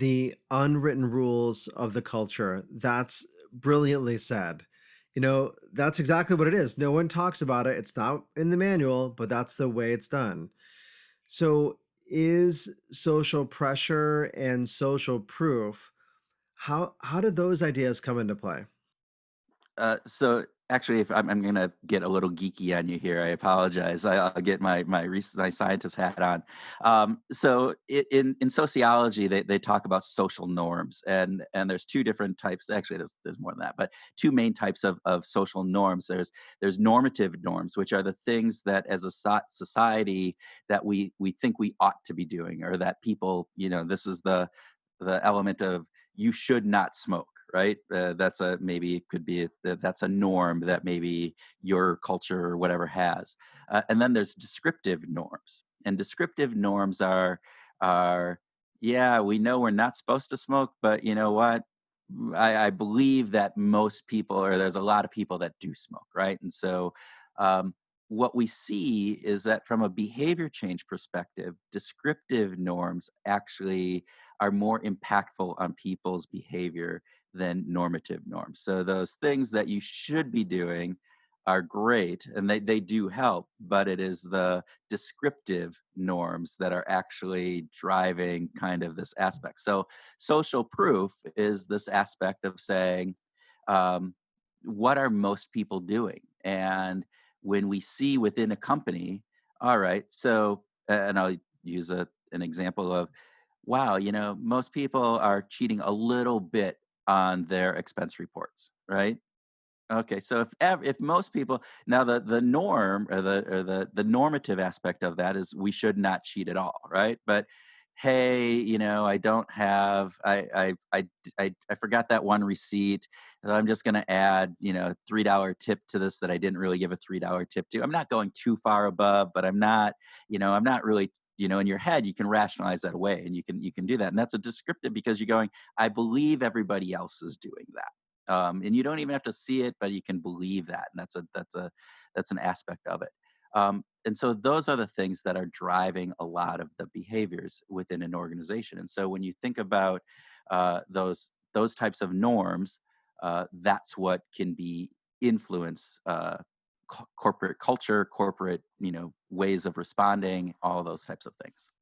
The unwritten rules of the culture. That's brilliantly said. That's exactly what it is. No one talks about it. It's not in the manual, but that's the way it's done. So, is social pressure and social proof, how do those ideas come into play? So actually, if I'm gonna get a little geeky on you here, I apologize. I'll get my scientist hat on. In sociology, they talk about social norms, and there's two different types. Actually, there's more than that, but two main types of social norms. There's normative norms, which are the things that as a society that we think we ought to be doing, or that people, this is the element of you should not smoke, right? That's a maybe it could be that's a norm that maybe your culture or whatever has. And then there's descriptive norms, and descriptive norms are yeah, we know we're not supposed to smoke, but you know what? I believe that most people, or there's a lot of people that do smoke, right? And so, um, what we see is that from a behavior change perspective, descriptive norms actually are more impactful on people's behavior than normative norms. So those things that you should be doing are great and they do help, but it is the descriptive norms that are actually driving kind of this aspect. So social proof is this aspect of saying, um, what are most people doing? And when we see within a company, all right, so, and I'll use an example of, wow, most people are cheating a little bit on their expense reports, right? Okay, so if most people, now the norm, or the normative aspect of that is we should not cheat at all, right? But hey, I don't have I forgot that one receipt, and I'm just going to add $3 tip to this that I didn't really give a $3 tip to. I'm not going too far above, but I'm not really, in your head you can rationalize that away, and you can do that, and that's a descriptive because you're going, I believe everybody else is doing that, and you don't even have to see it, but you can believe that, and that's an aspect of it. And so those are the things that are driving a lot of the behaviors within an organization. And so when you think about those types of norms, that's what can be influence corporate culture, corporate ways of responding, all those types of things.